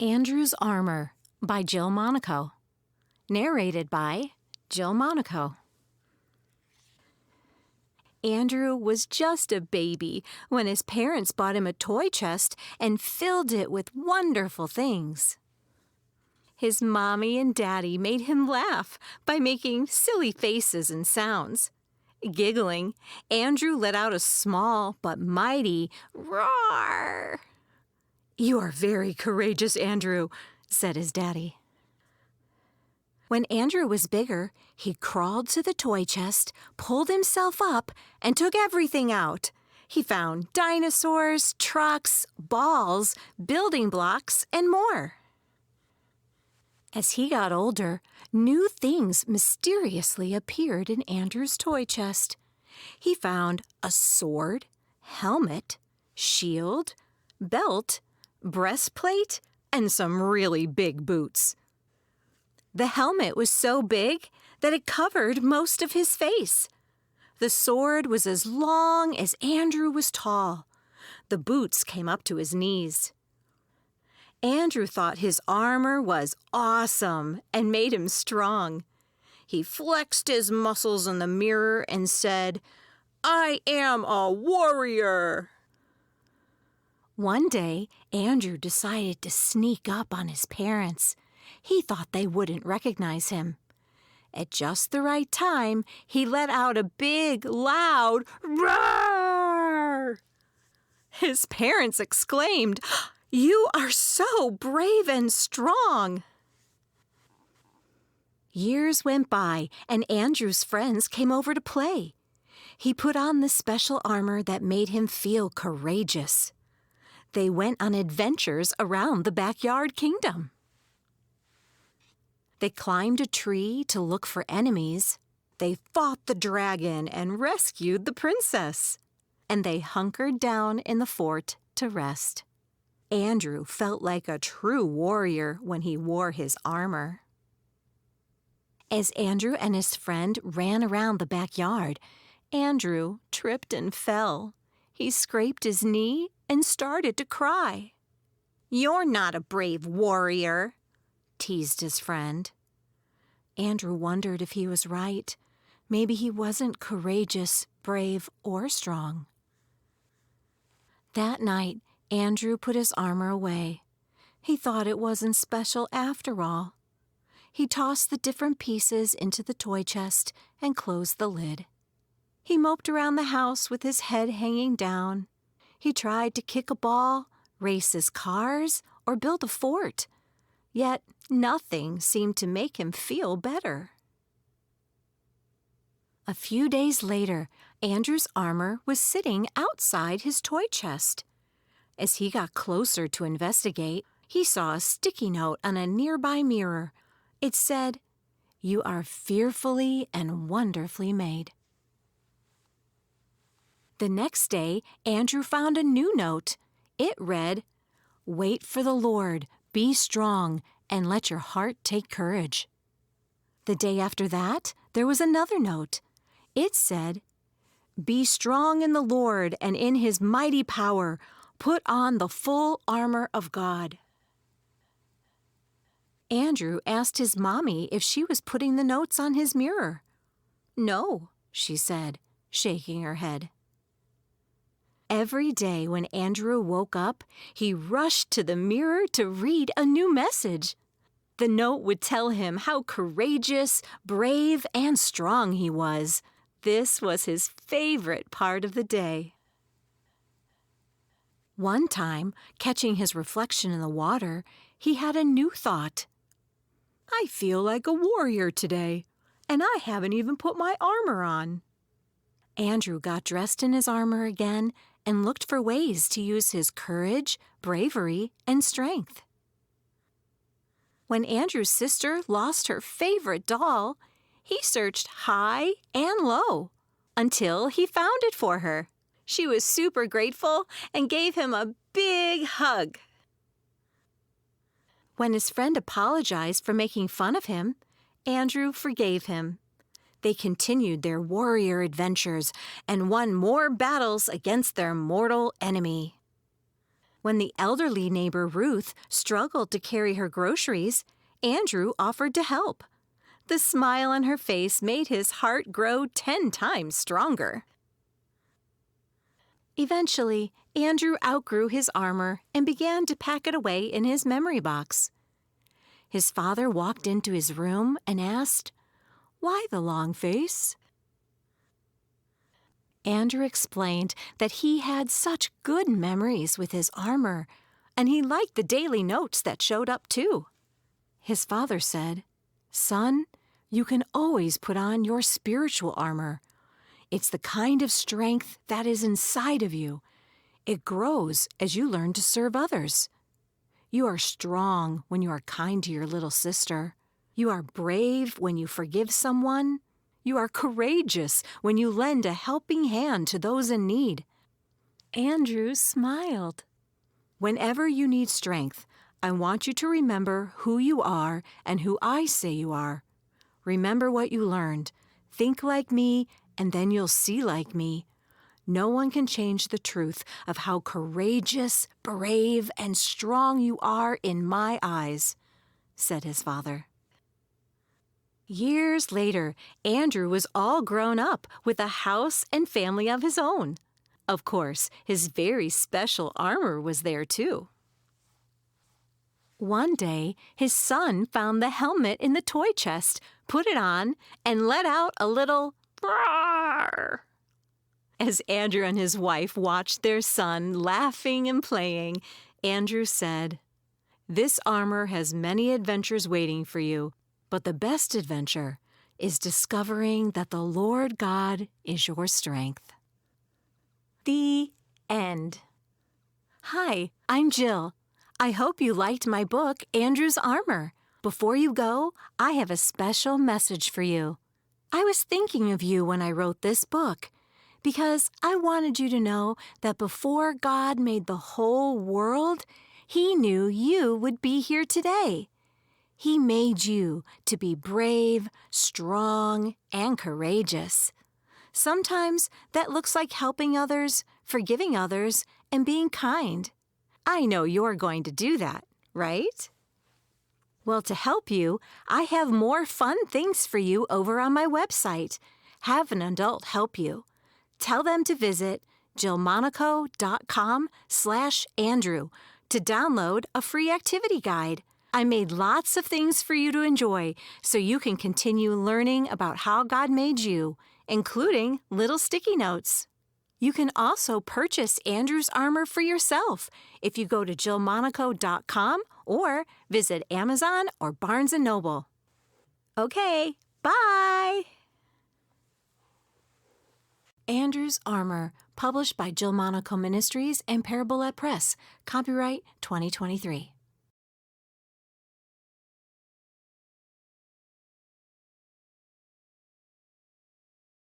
Andrew's Armor by Jill Monaco. Narrated by Jill Monaco. Andrew was just a baby when his parents bought him a toy chest and filled it with wonderful things. His mommy and daddy made him laugh by making silly faces and sounds. Giggling, Andrew let out a small but mighty roar. "You are very courageous, Andrew," said his daddy. When Andrew was bigger, he crawled to the toy chest, pulled himself up, and took everything out. He found dinosaurs, trucks, balls, building blocks, and more. As he got older, new things mysteriously appeared in Andrew's toy chest. He found a sword, helmet, shield, belt, breastplate, and some really big boots. The helmet was so big that it covered most of his face. The sword was as long as Andrew was tall. The boots came up to his knees. Andrew thought his armor was awesome and made him strong. He flexed his muscles in the mirror and said, "I am a warrior." One day, Andrew decided to sneak up on his parents. He thought they wouldn't recognize him. At just the right time, he let out a big, loud roar. His parents exclaimed, "You are so brave and strong." Years went by, and Andrew's friends came over to play. He put on the special armor that made him feel courageous. They went on adventures around the backyard kingdom. They climbed a tree to look for enemies. They fought the dragon and rescued the princess. And they hunkered down in the fort to rest. Andrew felt like a true warrior when he wore his armor. As Andrew and his friend ran around the backyard, Andrew tripped and fell. He scraped his knee and started to cry. "You're not a brave warrior," teased his friend. Andrew wondered if he was right. Maybe he wasn't courageous, brave, or strong. That night, Andrew put his armor away. He thought it wasn't special after all. He tossed the different pieces into the toy chest and closed the lid. He moped around the house with his head hanging down. He tried to kick a ball, race his cars, or build a fort. Yet nothing seemed to make him feel better. A few days later, Andrew's armor was sitting outside his toy chest. As he got closer to investigate, he saw a sticky note on a nearby mirror. It said, "You are fearfully and wonderfully made." The next day, Andrew found a new note. It read, "Wait for the Lord, be strong, and let your heart take courage." The day after that, there was another note. It said, "Be strong in the Lord and in his mighty power. Put on the full armor of God." Andrew asked his mommy if she was putting the notes on his mirror. "No," she said, shaking her head. Every day when Andrew woke up, he rushed to the mirror to read a new message. The note would tell him how courageous, brave, and strong he was. This was his favorite part of the day. One time, catching his reflection in the water, he had a new thought. "I feel like a warrior today, and I haven't even put my armor on." Andrew got dressed in his armor again and looked for ways to use his courage, bravery, and strength. When Andrew's sister lost her favorite doll, he searched high and low until he found it for her. She was super grateful and gave him a big hug. When his friend apologized for making fun of him, Andrew forgave him. They continued their warrior adventures and won more battles against their mortal enemy. When the elderly neighbor Ruth struggled to carry her groceries, Andrew offered to help. The smile on her face made his heart grow 10 times stronger. Eventually, Andrew outgrew his armor and began to pack it away in his memory box. His father walked into his room and asked, "Why the long face?" Andrew explained that he had such good memories with his armor, and he liked the daily notes that showed up too. His father said, "Son, you can always put on your spiritual armor. It's the kind of strength that is inside of you. It grows as you learn to serve others. You are strong when you are kind to your little sister. You are brave when you forgive someone. You are courageous when you lend a helping hand to those in need." Andrew smiled. "Whenever you need strength, I want you to remember who you are and who I say you are. Remember what you learned. Think like me, and then you'll see like me. No one can change the truth of how courageous, brave, and strong you are in my eyes," said his father. Years later, Andrew was all grown up with a house and family of his own. Of course, his very special armor was there too. One day, his son found the helmet in the toy chest, put it on, and let out a little roar. As Andrew and his wife watched their son laughing and playing, Andrew said, "This armor has many adventures waiting for you, but the best adventure is discovering that the Lord God is your strength." The end. Hi, I'm Jill. I hope you liked my book, Andrew's Armor. Before you go, I have a special message for you. I was thinking of you when I wrote this book, because I wanted you to know that before God made the whole world, He knew you would be here today. He made you to be brave, strong, and courageous. Sometimes that looks like helping others, forgiving others, and being kind. I know you're going to do that, right? Well, to help you, I have more fun things for you over on my website. Have an adult help you. Tell them to visit jillmonaco.com/Andrew to download a free activity guide. I made lots of things for you to enjoy so you can continue learning about how God made you, including little sticky notes. You can also purchase Andrew's Armor for yourself if you go to jillmonaco.com or visit Amazon or Barnes & Noble. Okay, bye! Andrew's Armor, published by Jill Monaco Ministries and Parabolet Press, copyright 2023.